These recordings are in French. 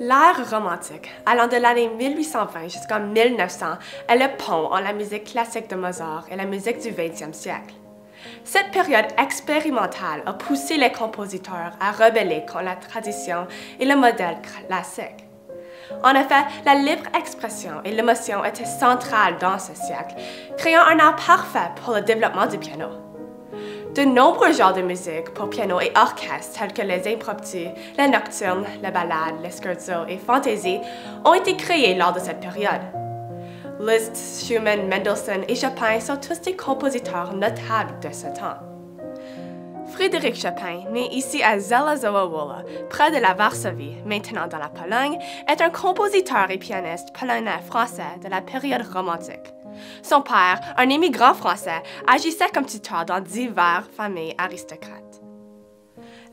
L'ère romantique, allant de l'année 1820 jusqu'en 1900, est le pont entre la musique classique de Mozart et la musique du 20e siècle. Cette période expérimentale a poussé les compositeurs à rebeller contre la tradition et le modèle classique. En effet, la libre expression et l'émotion étaient centrales dans ce siècle, créant un art parfait pour le développement du piano. De nombreux genres de musique pour piano et orchestre, tels que les impromptus, les nocturnes, les ballades, les scherzos et fantaisies, ont été créés lors de cette période. Liszt, Schumann, Mendelssohn et Chopin sont tous des compositeurs notables de ce temps. Frédéric Chopin, né ici à Zelazowa Wola, près de la Varsovie, maintenant dans la Pologne, est un compositeur et pianiste polonais-français de la période romantique. Son père, un immigrant français, agissait comme tuteur dans diverses familles aristocrates.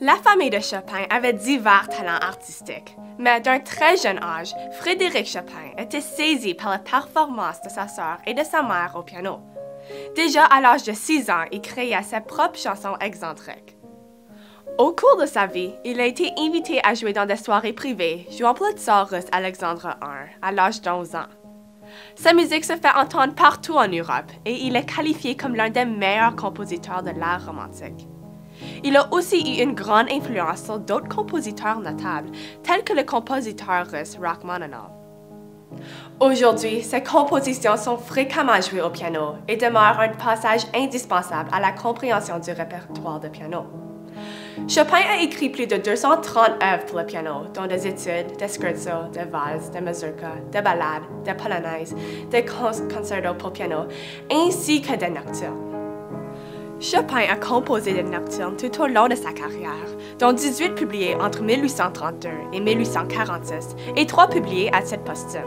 La famille de Chopin avait divers talents artistiques, mais d'un très jeune âge, Frédéric Chopin était saisi par la performance de sa sœur et de sa mère au piano. Déjà à l'âge de 6 ans, il créa ses propres chansons excentriques. Au cours de sa vie, il a été invité à jouer dans des soirées privées, jouant pour le tsar russe Alexandre I à l'âge d'11 ans. Sa musique se fait entendre partout en Europe et il est qualifié comme l'un des meilleurs compositeurs de l'art romantique. Il a aussi eu une grande influence sur d'autres compositeurs notables, tels que le compositeur russe Rachmaninoff. Aujourd'hui, ses compositions sont fréquemment jouées au piano et demeurent un passage indispensable à la compréhension du répertoire de piano. Chopin a écrit plus de 230 œuvres pour le piano, dont des études, des scherzos, des valses, des mazurkas, des ballades, des polonaises, des concertos pour piano, ainsi que des nocturnes. Chopin a composé des nocturnes tout au long de sa carrière, dont 18 publiées entre 1832 et 1846 et 3 publiées à titre posthume.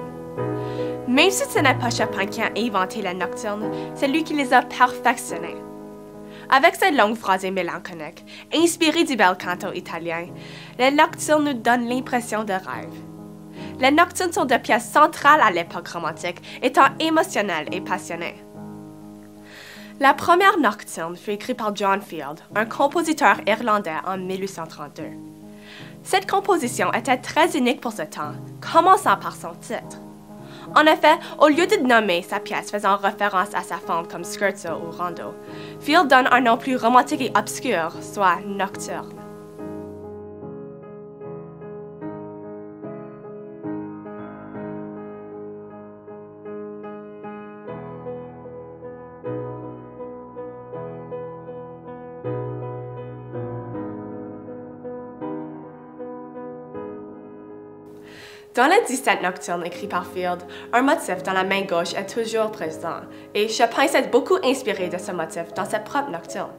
Même si ce n'est pas Chopin qui a inventé les nocturnes, c'est lui qui les a perfectionnées. Avec ses longues phrases mélancoliques, inspirées du bel canto italien, les nocturnes nous donnent l'impression de rêve. Les nocturnes sont des pièces centrales à l'époque romantique, étant émotionnelles et passionnées. La première nocturne fut écrite par John Field, un compositeur irlandais en 1832. Cette composition était très unique pour ce temps, commençant par son titre. En effet, au lieu de nommer sa pièce faisant référence à sa forme comme scherzo ou rondo, Field donne un nom plus romantique et obscur, soit nocturne. Dans les 17 nocturnes écrits par Field, un motif dans la main gauche est toujours présent, et Chopin s'est beaucoup inspiré de ce motif dans ses propres nocturnes.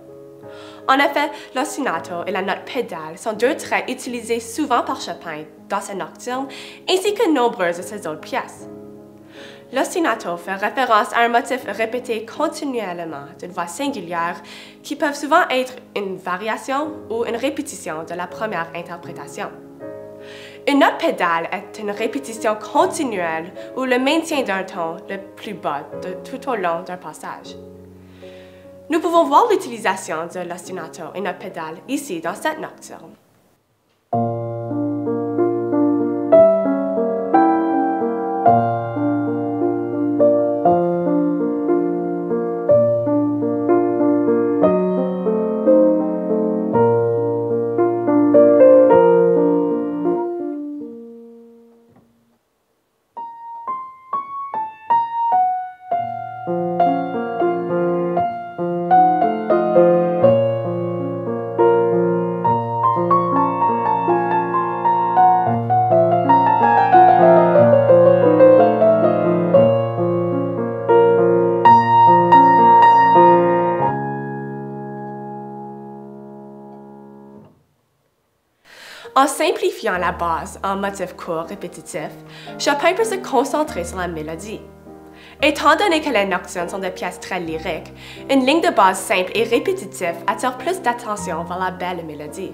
En effet, l'ostinato et la note pédale sont deux traits utilisés souvent par Chopin dans ses nocturnes, ainsi que nombreuses de ses autres pièces. L'ostinato fait référence à un motif répété continuellement d'une voix singulière qui peuvent souvent être une variation ou une répétition de la première interprétation. Une note pédale est une répétition continuelle ou le maintien d'un ton le plus bas tout au long d'un passage. Nous pouvons voir l'utilisation de l'ostinato et note pédale ici dans cette nocturne. En simplifiant la base en motifs courts répétitifs, Chopin peut se concentrer sur la mélodie. Étant donné que les nocturnes sont des pièces très lyriques, une ligne de base simple et répétitive attire plus d'attention vers la belle mélodie.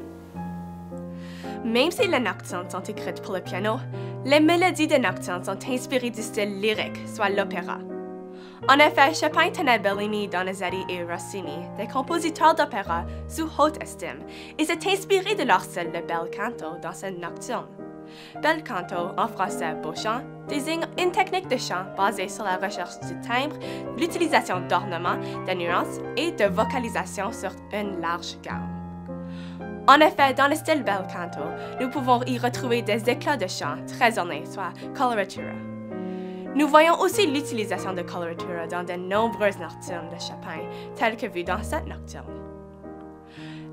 Même si les nocturnes sont écrites pour le piano, les mélodies des nocturnes sont inspirées du style lyrique, soit l'opéra. En effet, Chopin tenait Bellini, Donizetti et Rossini, des compositeurs d'opéra, sous haute estime, et s'est inspiré de leur style de bel canto dans ses nocturnes. Bel canto, en français beau chant, désigne une technique de chant basée sur la recherche du timbre, l'utilisation d'ornements, de nuances et de vocalisation sur une large gamme. En effet, dans le style bel canto, nous pouvons y retrouver des éclats de chant très ornés, soit coloratura. Nous voyons aussi l'utilisation de coloratura dans de nombreuses nocturnes de Chopin, telles que vues dans cette nocturne.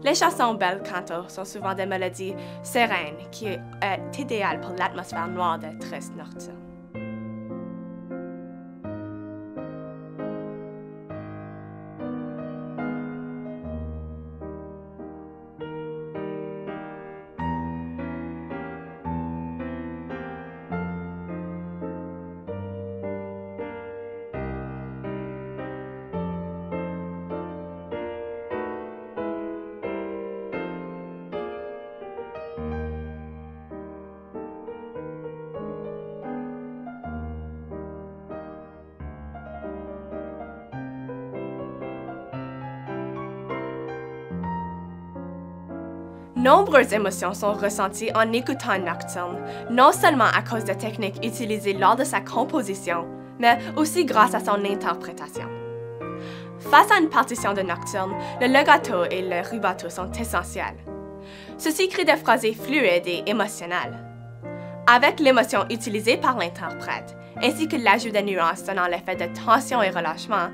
Les chansons bel canto sont souvent des mélodies sereines qui est idéales pour l'atmosphère noire des tristes nocturnes. Nombreuses émotions sont ressenties en écoutant une nocturne, non seulement à cause des techniques utilisées lors de sa composition, mais aussi grâce à son interprétation. Face à une partition de nocturne, le legato et le rubato sont essentiels. Ceci crée des phrasés fluides et émotionnelles. Avec l'émotion utilisée par l'interprète, ainsi que l'ajout de nuances donnant l'effet de tension et relâchement,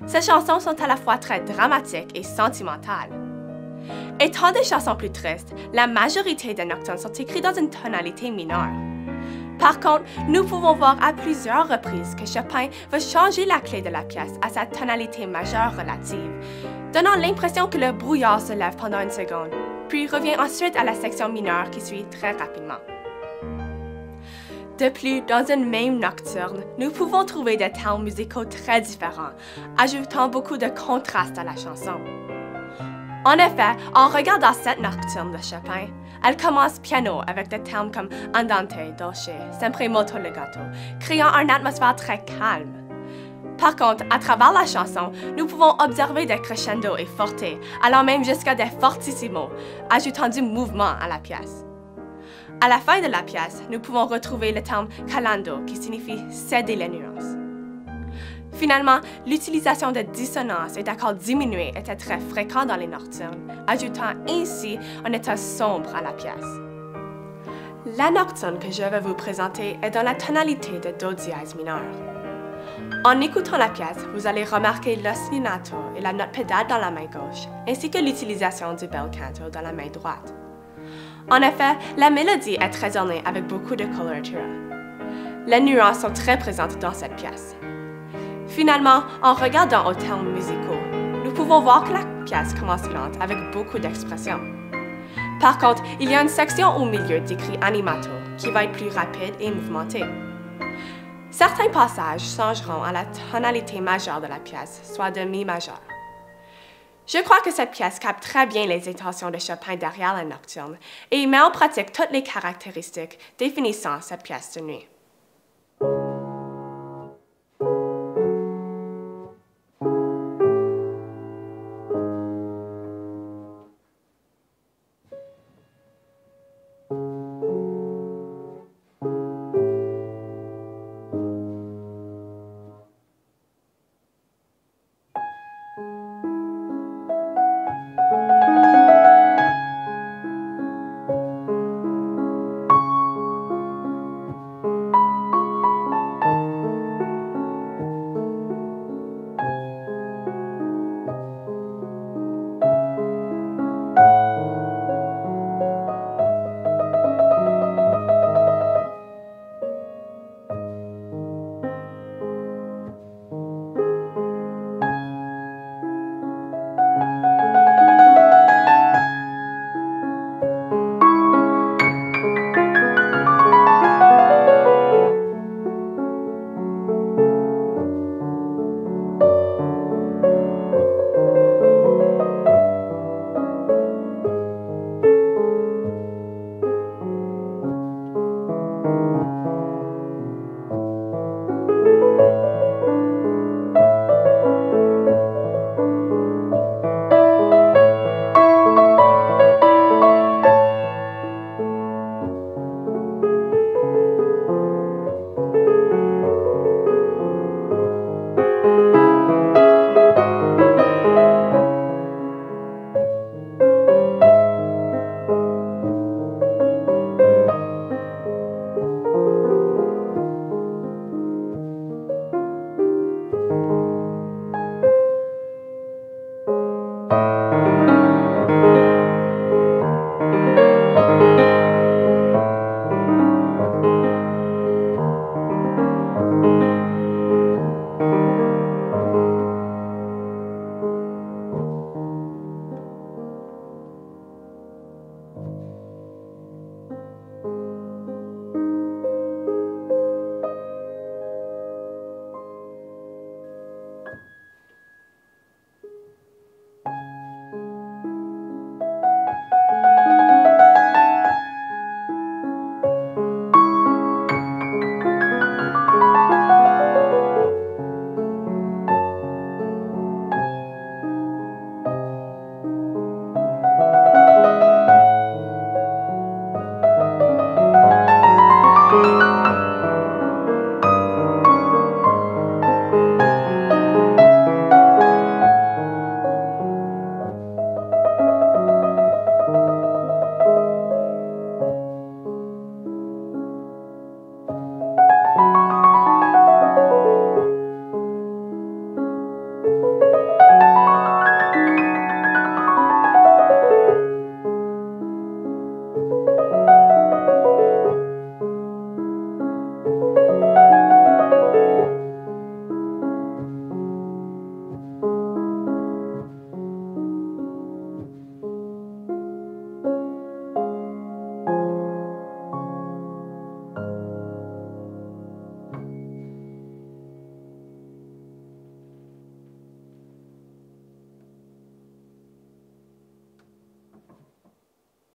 ces chansons sont à la fois très dramatiques et sentimentales. Étant des chansons plus tristes, la majorité des nocturnes sont écrites dans une tonalité mineure. Par contre, nous pouvons voir à plusieurs reprises que Chopin va changer la clé de la pièce à sa tonalité majeure relative, donnant l'impression que le brouillard se lève pendant une seconde, puis revient ensuite à la section mineure qui suit très rapidement. De plus, dans une même nocturne, nous pouvons trouver des thèmes musicaux très différents, ajoutant beaucoup de contraste à la chanson. En effet, en regardant cette nocturne de Chopin, elle commence piano avec des termes comme andante, dolce, sempre molto legato, créant une atmosphère très calme. Par contre, à travers la chanson, nous pouvons observer des crescendo et forte, allant même jusqu'à des fortissimo, ajoutant du mouvement à la pièce. À la fin de la pièce, nous pouvons retrouver le terme calando, qui signifie céder les nuances. Finalement, l'utilisation de dissonances et d'accords diminués était très fréquent dans les nocturnes, ajoutant ainsi un état sombre à la pièce. La nocturne que je vais vous présenter est dans la tonalité de Do dièse mineur. En écoutant la pièce, vous allez remarquer l'ostinato et la note pédale dans la main gauche, ainsi que l'utilisation du bel canto dans la main droite. En effet, la mélodie est très ornée avec beaucoup de coloratura. Les nuances sont très présentes dans cette pièce. Finalement, en regardant aux termes musicaux, nous pouvons voir que la pièce commence lente avec beaucoup d'expression. Par contre, il y a une section au milieu décrit animato qui va être plus rapide et mouvementée. Certains passages changeront à la tonalité majeure de la pièce, soit de mi majeur. Je crois que cette pièce capte très bien les intentions de Chopin derrière la nocturne et met en pratique toutes les caractéristiques définissant cette pièce de nuit.